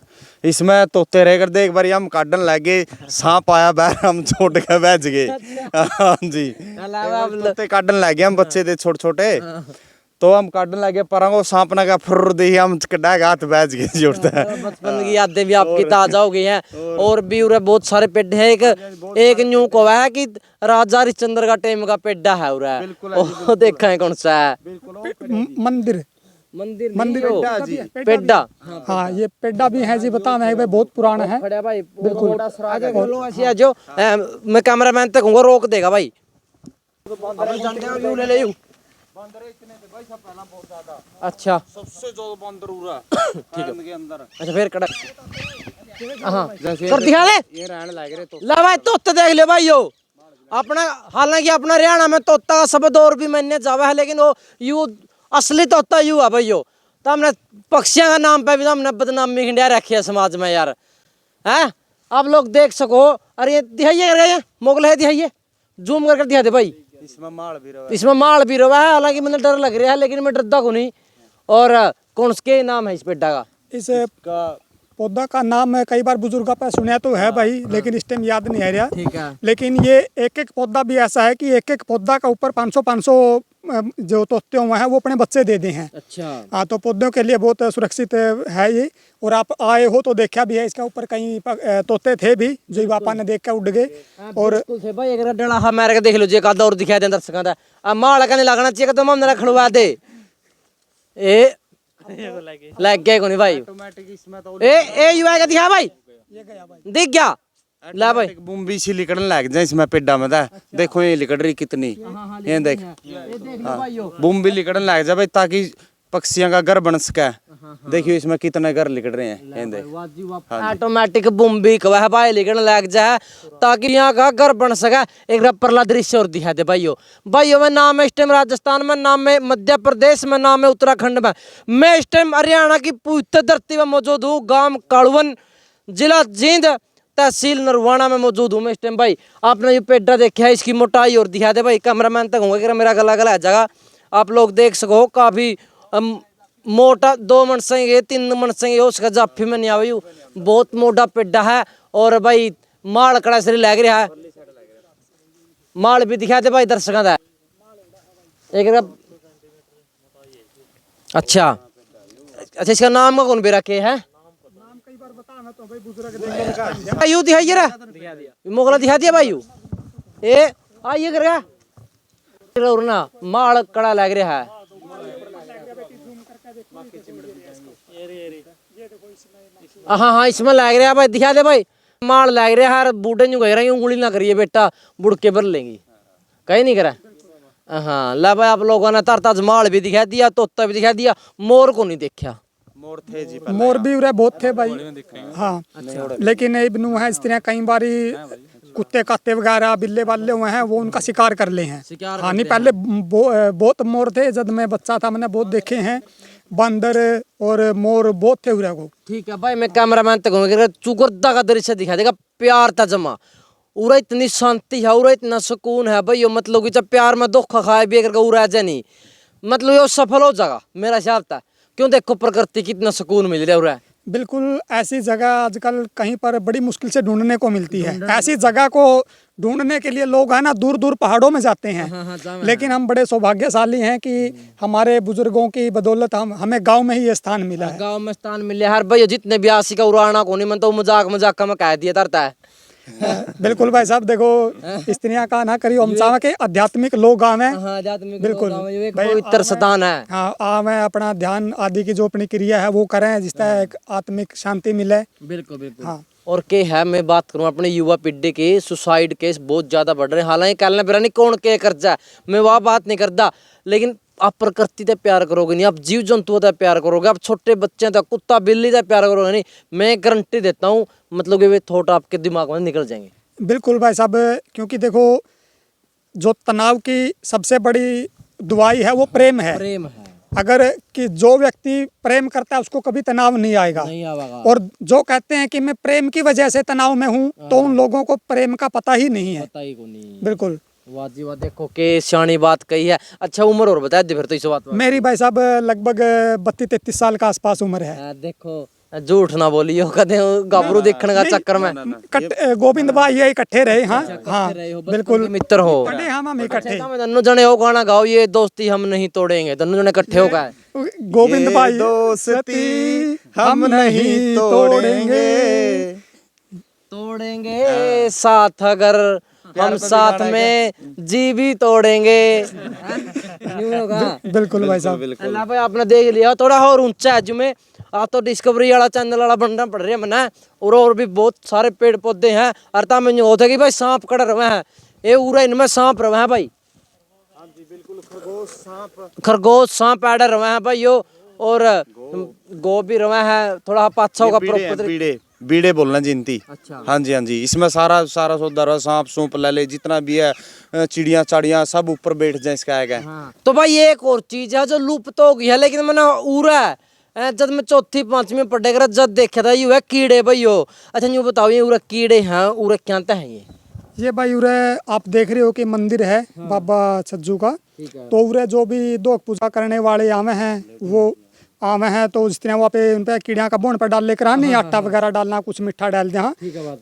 इसमें तोते रह कर देख बार हम काटन लगे सांप आया बैर हम छोड़ के बैठ गए। हाँ जी तोते काटन लगे हम बच्चे थे छोटे छोटे तो हम काटने लगे पर वो सांप ना का फुर दे हम कड़ा हाथ बैठ गए जोड़ता है।
बचपन की यादें भी आपकी ताजा हो गई हैं और भी उरे बहुत सारे पेड़ है एक न्यू को है कि राजा हरिश्चंद्र का टाइम का पेड़ा है उरे वो देखा है कौन सा है
मंदिर
मंदिर
मंदिर
पेड़ा
हाँ ये पेड्डा भी है जी बता मैं भाई बहुत पुराना है
खड़ा भाई बिल्कुल ऐसे जो मैं कैमरामैन तक कहूंगा रोक देगा भाई ले ले अच्छा
सबसे ज्यादा बंदर उड़ा ठीक है के अंदर
अच्छा फिर कड़ा हाँ कर दिखा ले
ये रहने लग रहे तो
ला भाई तोता देख ले भाई यो अपना हालांकि अपना हरियाणा में तोता का शब्द और भी मैंने जावा है लेकिन वो यू असली तोता यू है भाई यो तो हमने पक्षियों का नाम पे भी हमने बदनामी खंडिया रखी है समाज में यार हैं आप लोग देख सको अरे ये दिखाइए कर मोगल है दिखाइए जूम कर दिखा दे भाई
इसमें
माल भी रहा है हालांकि मैंने डर लग रहा है लेकिन मैं डरता को नहीं। और कौन के नाम है इस पेड्डा का
इस पौधा का नाम कई बार बुजुर्ग पे सुना तो है भाई लेकिन इस टाइम याद नहीं आ रहा।
ठीक है
लेकिन ये एक एक पौधा भी ऐसा है कि एक एक पौधा का ऊपर 500 जो तोते हुए हैं वो अपने बच्चे दे दिए हैं।
अच्छा
हाँ तो पौधों के लिए बहुत सुरक्षित है ये और आप आए हो तो देखा भी है इसका ऊपर कहीं तोते थे भी जो पापा ने देख कर उड़ गए और
भाई एक डला हाँ मेरे देख लो जी एक आधा और दिखा दे दर्शकों का अब माल का नहीं लगना चाहिए तो हम खड़वा दे ए लग गया को नहीं भाई ए यू आएगा दिखा भाई दिख गया ला भाई
बुम्बी सी लिकड़ने लग जाए इसमें पेड़ा में देखो ये लिकड़ रही कितनी ये देख बुम्बी लिकड़ने लग जाए भाई ताकि पक्षियों का घर बन सके। देखियो इसमें कितने घर लिकड़ रहे हैं ये देख
ऑटोमेटिक बुम्बी का है भाई लिकड़ने लग जाए ताकि यहाँ का घर बन सके। एक परला दृश्य और दिखा दे भाइयों में नाम है इस टाइम राजस्थान में नाम है मध्य प्रदेश में नाम है उत्तराखंड में मैं इस टाइम हरियाणा की पवित्र धरती में मौजूद हूँ गाँव कालवन जिला जींद तहसील नरवाना में मौजूद हूँ मैं इस टाइम भाई आपने ये पेड्डा देखा है इसकी मोटाई और दिखा दे भाई कैमरामैन तक होंगे मेरा गला गला जगह आप लोग देख सको काफी मोटा 2 मन से 3 मन से उसका जाफी में नहीं आवे बहुत मोटा पेड्डा है। और भाई माल कड़ा सरी लग रहा है, माल भी दिखा दे भाई दर्शकों का एक। अच्छा अच्छा, इसका नाम का कौन भी रखे है? यू दिखाइए रा मोगला दिखा दिया भाई ए आइए कर और ना माल कड़ा लग रहा है। हाँ हाँ इसमें लग रहा है भाई, दिखा दे भाई माल लग रहा है। बूढ़े न्यू कह रही उंगली ना करिए बेटा, बुढ़के भर लेंगी कहीं नहीं करा। हाँ ला भाई आप लोगों ने तरताज माल भी दिखा दिया, तोता भी दिखा दिया, मोर को नहीं देखा।
मोर थे जी,
मोर भी उरे बहुत थे भाई। हाँ लेकिन ये बनू है इस तरह कई बारी कुत्ते काते वगैरह बिल्ले वाले हुए हैं वो उनका शिकार कर ले हैं। हाँ नहीं पहले बहुत मोर थे, जब मैं बच्चा था मैंने बहुत देखे हैं, बंदर और मोर बहुत थे उरे को।
ठीक है भाई मैं कैमरामैन तक कहूँगा चुगुर्दा का दृश्य दिखा देगा, प्यार था जमा उरा इतनी शांति है, उरा इतना सुकून है भाई। मतलब कि जब प्यार में धोखा खाए भी अगर उरा जा नहीं मतलब ये सफल हो जाएगा मेरा हिसाब था। क्यों देखो प्रकृति कितना सुकून मिल रहा है।
बिल्कुल ऐसी जगह आजकल कहीं पर बड़ी मुश्किल से ढूंढने को मिलती है। ऐसी जगह को ढूंढने के लिए लोग है ना दूर दूर पहाड़ों में जाते हैं। लेकिन हम बड़े सौभाग्यशाली हैं कि हमारे बुजुर्गों की बदौलत हमें गांव में ही ये स्थान मिला है।
गांव में स्थान मिले हर भाई जितने भी आशी का उड़ाना को नहीं मन तो मजाक मजाक का मैं कह दिया तरता है।
बिल्कुल भाई साहब देखो स्त्रियां का ना करियो, हम चाहे के आध्यात्मिक लोग आवे। बिल्कुल
पवित्र स्थान है।
हाँ आवे अपना ध्यान आदि की जो अपनी क्रिया है वो करें जिससे एक आत्मिक शांति मिले।
बिल्कुल बिल्कुल।
हाँ
और के है मैं बात करूं अपने युवा पीढ़ी के सुसाइड केस बहुत ज्यादा बढ़ रहे हैं। हालांकि कहना बेरा नहीं कौन के कर्जा है, मैं वह बात नहीं करता, लेकिन आप प्रकृति से प्यार करोगे नहीं, आप जीव जंतुओं से प्यार करोगे, आप छोटे बच्चे तक कुत्ता बिल्ली से प्यार करोगे नहीं, मैं गारंटी देता हूँ मतलब कि वे थॉट आपके दिमाग में निकल जाएंगे।
बिल्कुल भाई साहब, क्योंकि देखो जो तनाव की सबसे बड़ी दवाई है वो प्रेम है।
प्रेम है,
अगर कि जो व्यक्ति प्रेम करता है उसको कभी तनाव नहीं आएगा। और जो कहते हैं कि मैं प्रेम की वजह से तनाव में हूँ तो उन लोगों को प्रेम का पता ही नहीं है।
पता ही को नहीं।
बिल्कुल
वाह जी वाह, देखो के सियानी बात कही है। अच्छा उम्र और बता दे फिर तो इस बात में।
मेरी भाई साहब लगभग 32-33 साल का आसपास उम्र है।
देखो झूठ ना बोलियो कदे गाबरू देखने का चक्कर में
गोविंद भाई ये इकट्ठे रहे। हाँ हाँ बिल्कुल
मित्र हो।
हम इकट्ठे
दोनों जने हो गाना गाओ ये दोस्ती हम नहीं तोड़ेंगे, दोनों जने इकट्ठे हो गए।
गोविंद भाई
दोस्ती हम नहीं
तोड़ेंगे साथ अगर हम साथ में जी भी तोड़ेंगे।
बिल्कुल भाई साहब।
अल्लाह भाई आपने देख लिया थोड़ा और ऊंचा है जुमे आ तो डिस्कवरी वाला चैनल वाला बनना पड़ रहा है मना। और भी बहुत सारे पेड़ पौधे हैं। अर्थात में होता है कि भाई सांप कड़ रहे हैं, ये पूरा इनमें सांप रहे हैं भाई। खरगोश सांप पैड रहे हैं भाई यो, और गो भी रहे हैं थोड़ा पाछा होगा प्रॉपर
बीड़े बोलना जिनती।
अच्छा।
हाँ जी हाँ जी, इसमें सारा सौदा रहा, सांप सूप ले ले जितना भी है, चिड़िया चाड़ियाँ सब ऊपर बैठ जाए इसका आएगा।
हाँ। तो भाई एक और चीज है जो लुप्त हो गई है, लेकिन मैंने उरा है जब मैं चौथी पांचवी में पढ़े कर जब देखा था यू है कीड़े भाई हो। अच्छा यूँ बताओ ये उरा कीड़े हैं, उरा क्या है
ये भाई उरे आप देख रहे हो कि मंदिर है। हाँ। बाबा छज्जू का। तो उरे जो भी दो पूजा करने वाले आवे हैं वो आवे हैं, तो जिस तरह वहाँ पे उन पे कीड़िया का बोन पर डाल लेकर आने, आटा वगैरह डालना, कुछ मिठा डाल दे। हाँ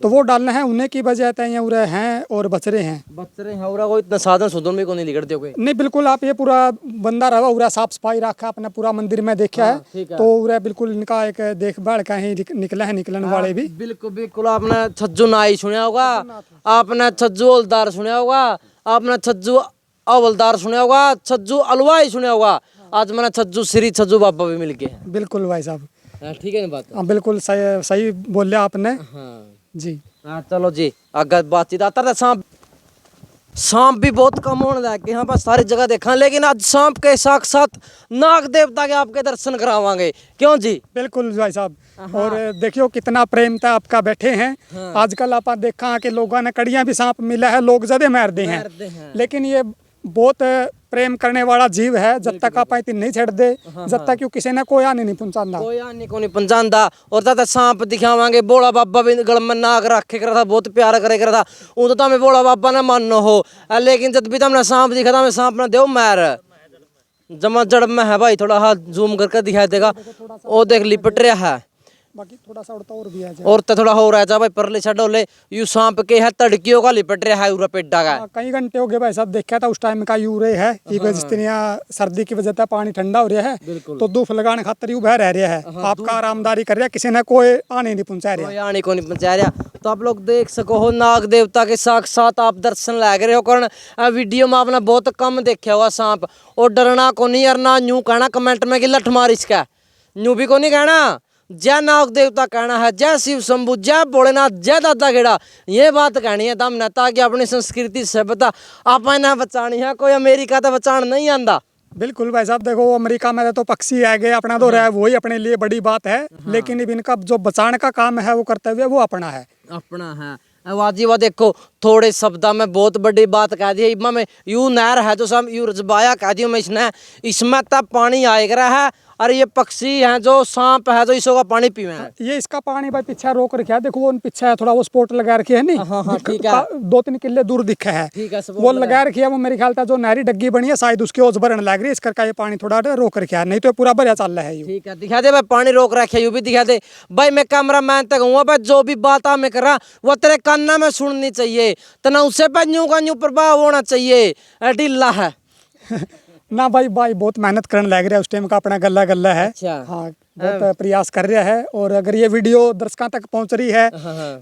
तो वो डालना है उन्हें की वजह है उरे हैं और बचरे हैं।
बचरे हैं उरा को इतना साधन सुधन भी को नहीं निकलते हो
नहीं बिल्कुल आप ये पूरा बंदा रहा उरा साफ सफाई रखा अपना पूरा मंदिर में देखा है। तो उरा बिल्कुल इनका एक देखभाल का ही निकला है निकलने वाले भी।
बिल्कुल बिल्कुल। आपने छज्जू नाई सुना होगा, आपने छज्जू हवलदार सुना होगा, आपने छज्जू हवलदार सुना होगा, छज्जू अलवाई सुना होगा, आज मैंने छज्जू श्री छज्जू बाबा भी मिल गए।
बिल्कुल भाई साहब
ठीक है ना बात।
हाँ बिल्कुल सही बोले आपने।
हाँ
जी
हाँ चलो जी अगर बातचीत आता था। सांप भी बहुत कम होने लगे यहाँ पर सारी जगह देखा, लेकिन आज सांप के साक्षात नाग देवता के आपके दर्शन करावांगे। क्यों जी?
बिल्कुल भाई साहब। और देखियो कितना प्रेम था आपका बैठे हैं। हाँ। आजकल आप देखा कि लोगों ने कड़ियां भी सांप मिला है, लोग ज्यादा मार दे हैं। लेकिन ये बहुत प्रेम करने वाला जीव है, जब तक आप इतनी नहीं छेड़ दे, जब तक किसी ने कोई आने नहीं पहुंचाना,
कोई आने को नहीं पहुंचाता। और ज्यादा सांप दिखावांगे। बोला बाबा भी गल में नाग रखे करा था, बहुत प्यार करे करा था, वो तो हमें बोला बाबा ने मानो हो, लेकिन जब भी तुमने सांप दिखा था मैं सांप ने दो मार जमा जड़ में है भाई, थोड़ा हाथ जूम करके दिखाई देगा। वो देख लिपट रहा है,
बाकी थोड़ा सा उड़ता और भी है
और तो थोड़ा हो रहा है भाई, परले छड़ोले यू सांप के है, तड़कियों का लिपट रहा है पूरा पेड्डा का।
कई घंटे हो गए भाई साहब, देखा था उस टाइम का यूरे है जिस दिन यहाँ सर्दी की वजह से पानी ठंडा हो रहा है तो धूप लगाने खातर यू बह रह रहा है, आपका आरामदारी कर रहा है, किसी ने कोई आने नहीं पहुंचा रहा।
कोई आने को नहीं पहुंचा रहा। तो आप लोग देख सको हो नाग देवता के साक्षात आप दर्शन लग रहे हो, कारण वीडियो में आपने बहुत कम देखा होगा सांप। और डरना को नहीं, अरना यूं कहना कमेंट में कि लठ मार इसका, यूं भी को नहीं कहना। जय नाग देवता कहना है, जय शिव शंभु, जय भोलेनाथ, जय दादा गेड़ा, ये बात कहनी है दम ने, ताकि अपनी संस्कृति सभ्यता आपने बचानी है। कोई अमेरिका तो बचान नहीं आंदा।
बिल्कुल भाई साहब, देखो अमेरिका में तो पक्षी आ गए, अपना तो रहा है वही अपने लिए बड़ी बात है, लेकिन अब इनका जो बचाने का काम है वो करते हुए वो अपना है।
अपना है वाजीवा। देखो थोड़े शब्दा में बहुत बड़ी बात कह दी है। इमा में यू नहर है जो सब यू रजबाया कह दी मैं, इसमें तब पानी आएगा है, और ये पक्षी हैं जो सांप है जो इसका पानी पीवे है।
ये इसका पानी भाई पीछे रोक रखा है, देखो वो पीछे है थोड़ा वो स्पॉट लगा रखी है नहीं,
हाँ, ठीक है।
2-3 किले दूर दिखा है,
ठीक है,
वो लगा रखी है। वो मेरे ख्याल था जो नहरी डग्गी बनी है शायद उसके ओस भरने लग रही है, इस करके ये पानी थोड़ा रोक रखा है, नहीं तो पूरा भरिया चल रहा है ये।
ठीक है, दिखा दे भाई, पानी रोक रखे यू भी दिखा दे भाई। मैं कैमरा मैन तक हूँ भाई, जो भी बात मैं कर रहा वो तेरे कान्ना में सुननी चाहिए, तना उससे पे न्यू का न्यू प्रभाव होना चाहिए। ढीला है
ना भाई, बहुत मेहनत करने लग रहा है, उस टाइम का अपना गल्ला गल्ला है।
अच्छा।
हाँ, बहुत प्रयास कर रहा है। और अगर ये वीडियो दर्शकों तक पहुंच रही है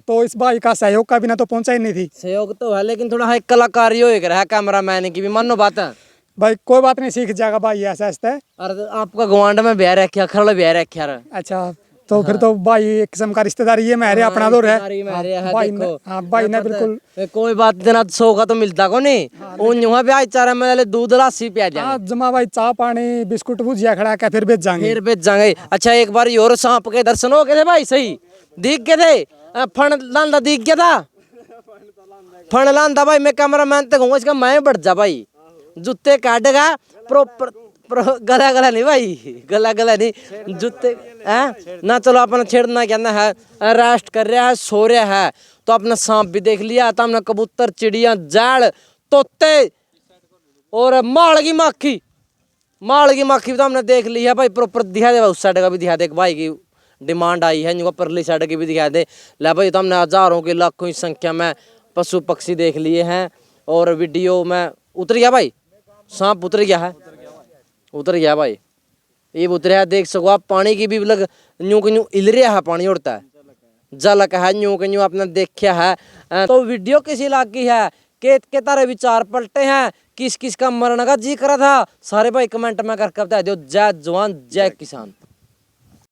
तो इस भाई का सहयोग का बिना तो पहुंचा ही नहीं थी।
सहयोग तो है, लेकिन थोड़ा एक कलाकारी हो रहा है कैमरा मैन की भी, मानो बात है
भाई। कोई बात नहीं, सीख जाएगा भाई ऐसा ऐसा।
और आपका गवांड में ब्याह रखा, खरड़ ब्याह रखा।
अच्छा, तो फिर तो भाई एक किस्म का रिश्तेदारी ये मेरे अपना दौर है। भाई ने बिल्कुल
कोई बात देना, सौ का तो मिलता को नहीं, उन युवा ब्याह चारा में दूध लासी पिया जाए।
जमा भाई, चाय पानी बिस्कुट भुजिया खड़ा के फिर बेच जाएंगे।
अच्छा एक बार और सांप के दर्शन हो गए थे भाई, सही दिख गए थे, फण लांदा दिख गया था, फण लांदा भाई। मैं कैमरा मैन तक हूँ, इसका मैं बढ़ जा भाई, जूते काटेगा प्रॉपर, गला गला नहीं भाई, गला गला नहीं, जूते हैं ना। चलो अपना छेड़ना कहना है, रेस्ट कर रहा है, सो रहा है, तो अपना सांप भी देख लिया था हमने, कबूतर, चिड़िया, जाड़, तोते और माल की माखी तो हमने देख लिया भाई। प्रॉपर दिखा दे उस साइड का भी दिखा दे, भाई की डिमांड आई है, जो परली साइड की भी दिखा दे। ला भाई तो हमने हजारों की लाखों की संख्या में पशु पक्षी देख लिए हैं। और वीडियो में उतर गया भाई, सांप उतर गया है, उतर गया भाई, ये उतर है। देख सको आप, पानी की भी लग न्यू के न्यू इल रहा है, पानी उड़ता है, जलक है न्यू के न्यू आपने देखा है। तो वीडियो किसी इलाके की है, के तारे विचार पलटे हैं, किस किस का मरने का जी करा था, सारे भाई कमेंट में करके बता दो। जय जवान जय किसान।